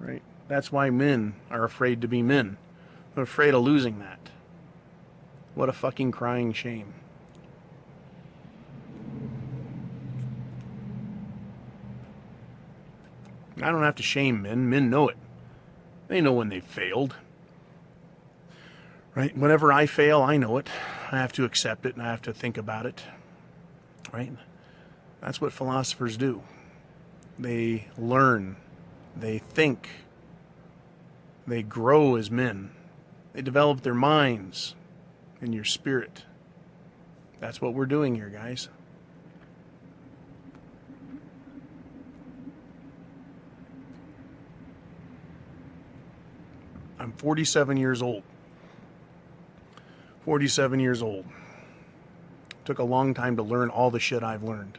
right? That's why men are afraid to be men. They're afraid of losing that. What a fucking crying shame. I don't have to shame men. Men know it. They know when they've failed. Right? Whenever I fail, I know it. I have to accept it and I have to think about it. Right? That's what philosophers do. They learn. They think. They grow as men. They develop their minds and your spirit. That's what we're doing here, guys. I'm 47 years old. 47 years old. Took a long time to learn all the shit I've learned.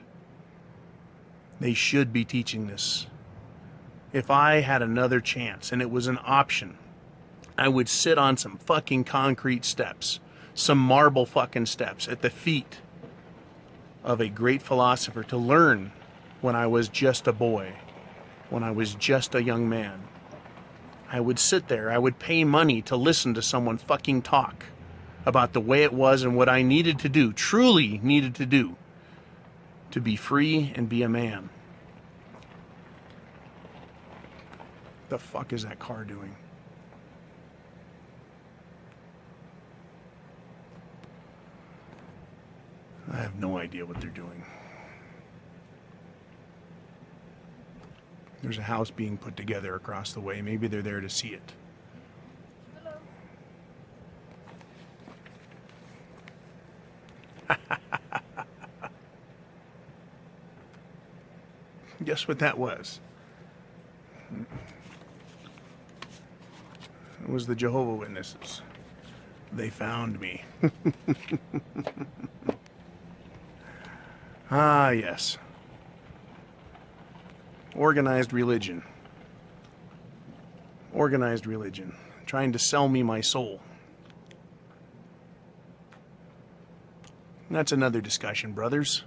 They should be teaching this. If I had another chance and it was an option, I would sit on some fucking concrete steps, some marble fucking steps at the feet of a great philosopher to learn when I was just a boy, when I was just a young man. I would sit there, I would pay money to listen to someone fucking talk about the way it was and what I needed to do, truly needed to do, to be free and be a man. The fuck is that car doing? I have no idea what they're doing. There's a house being put together across the way. Maybe they're there to see it. Guess what that was? It was the Jehovah's Witnesses. They found me. Ah, yes. Organized religion. Organized religion. Trying to sell me my soul. That's another discussion, brothers.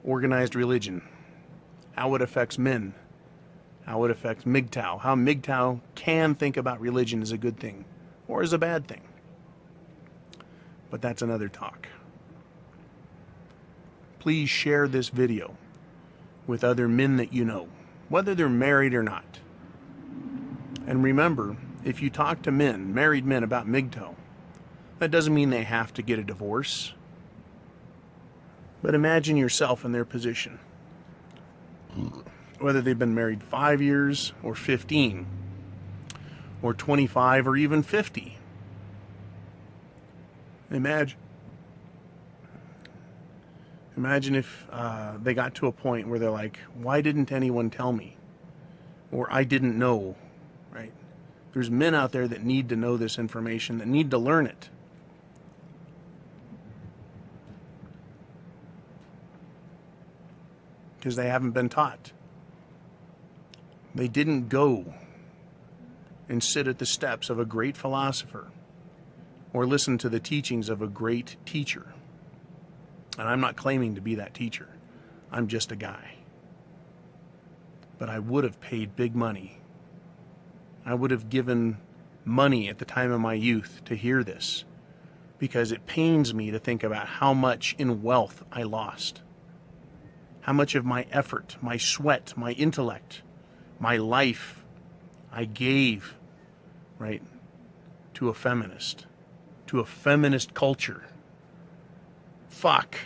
Organized religion. How it affects men. How it affects Mgtow. How Mgtow can think about religion as a good thing or as a bad thing. But that's another talk. Please share this video with other men that you know, whether they're married or not. And remember, if you talk to men, married men, about Mgtow, that doesn't mean they have to get a divorce. But imagine yourself in their position. Whether they've been married 5 years or 15 or 25 or even 50. Imagine if they got to a point where they're like, why didn't anyone tell me? Or I didn't know, right? There's men out there that need to know this information, that need to learn it. Because they haven't been taught. They didn't go and sit at the steps of a great philosopher or listen to the teachings of a great teacher. And I'm not claiming to be that teacher. I'm just a guy. But I would have paid big money. I would have given money at the time of my youth to hear this, because it pains me to think about how much in wealth I lost. How much of my effort, my sweat, my intellect, my life I gave, right, to a feminist culture. Fuck.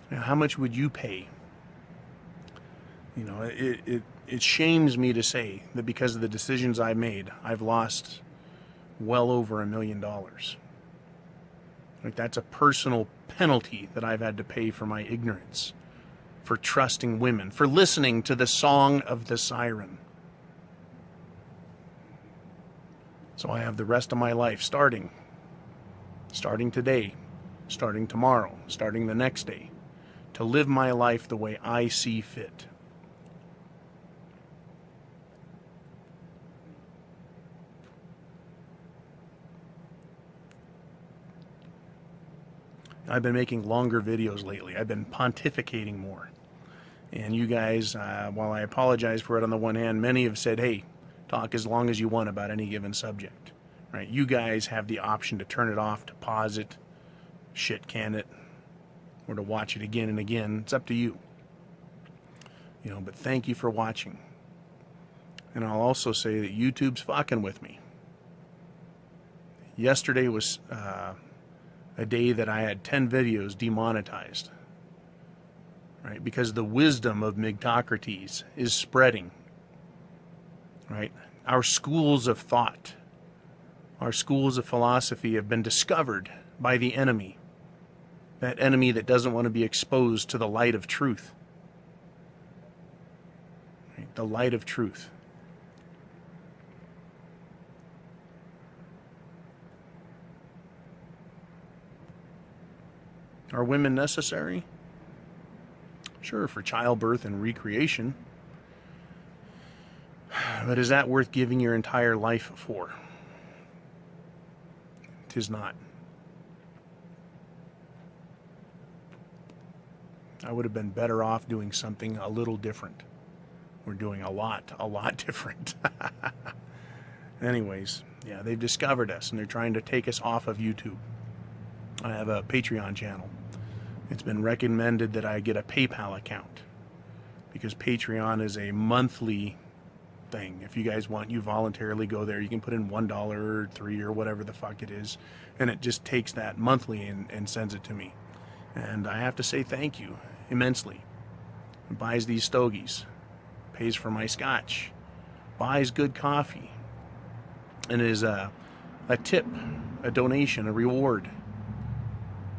Now, how much would you pay? You know, it shames me to say that because of the decisions I made, I've lost well over $1 million. Like, that's a personal penalty that I've had to pay for my ignorance, for trusting women, for listening to the song of the siren. So I have the rest of my life starting today, starting tomorrow, starting the next day, to live my life the way I see fit. I've been making longer videos lately. I've been pontificating more. And you guys, while I apologize for it on the one hand, many have said, hey, talk as long as you want about any given subject. Right? You guys have the option to turn it off, to pause it, shit can it, or to watch it again and again. It's up to you. But thank you for watching. And I'll also say that YouTube's fucking with me. Yesterday was a day that I had 10 videos demonetized. Right? Because the wisdom of Mgtocrates is spreading. Right? Our schools of thought, our schools of philosophy have been discovered by the enemy. That enemy that doesn't want to be exposed to the light of truth. Right? The light of truth. Are women necessary? Sure, for childbirth and recreation. But is that worth giving your entire life for? 'Tis not. I would have been better off doing something a little different. We're doing a lot different. Anyways, yeah, they've discovered us and they're trying to take us off of YouTube. I have a Patreon channel. It's been recommended that I get a PayPal account because Patreon is a monthly thing. If you guys want, you voluntarily go there. You can put in $1 or $3 or whatever the fuck it is, and it just takes that monthly and sends it to me. And I have to say thank you immensely. It buys these stogies, pays for my scotch, buys good coffee, and is a tip, a donation, a reward,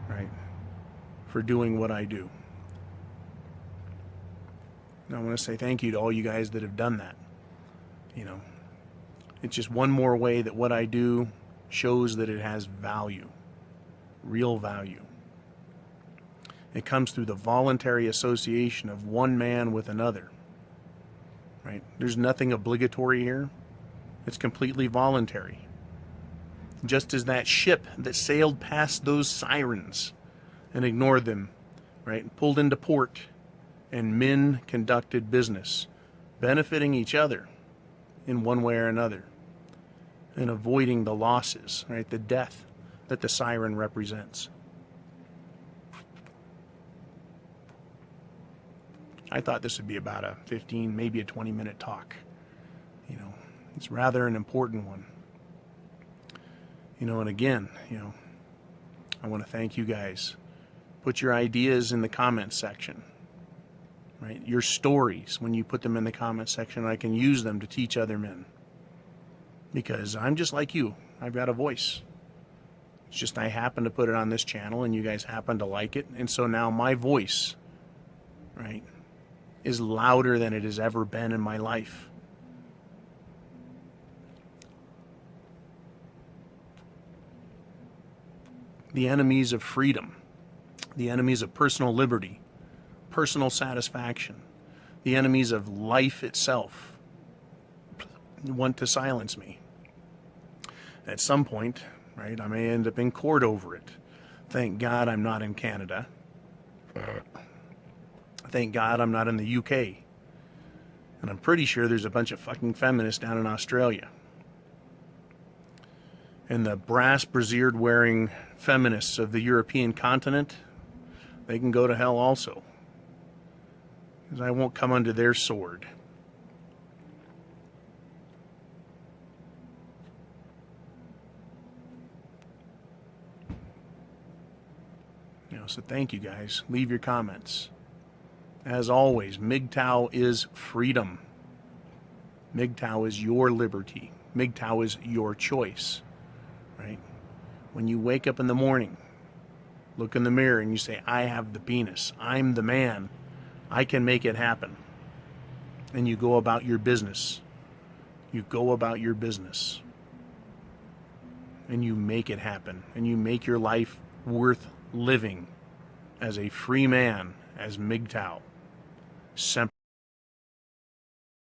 right, for doing what I do. And I want to say thank you to all you guys that have done that. It's just one more way that what I do shows that it has value, real value. It comes through the voluntary association of one man with another, right? There's nothing obligatory here. It's completely voluntary. Just as that ship that sailed past those sirens and ignored them, right? Pulled into port, and men conducted business, benefiting each other in one way or another, and avoiding the losses, right? The death that the siren represents. I thought this would be about a 15, maybe a 20-minute talk. It's rather an important one. And again, I want to thank you guys. Put your ideas in the comments section, right? Your stories, when you put them in the comments section, I can use them to teach other men. Because I'm just like you. I've got a voice. It's just I happen to put it on this channel and you guys happen to like it. And so now my voice, right, is louder than it has ever been in my life. The enemies of freedom, the enemies of personal liberty, personal satisfaction, the enemies of life itself want to silence me. At some point, right, I may end up in court over it. Thank God I'm not in Canada. Thank God I'm not in the UK. And I'm pretty sure there's a bunch of fucking feminists down in Australia. And the brass brassiered wearing feminists of the European continent, they can go to hell also. Because I won't come under their sword. So thank you guys. Leave your comments. As always, Mgtow is freedom. Mgtow is your liberty. Mgtow is your choice. Right? When you wake up in the morning, look in the mirror and you say, I have the penis. I'm the man. I can make it happen. And you go about your business. You go about your business. And you make it happen. And you make your life worth living as a free man, as Mgtow.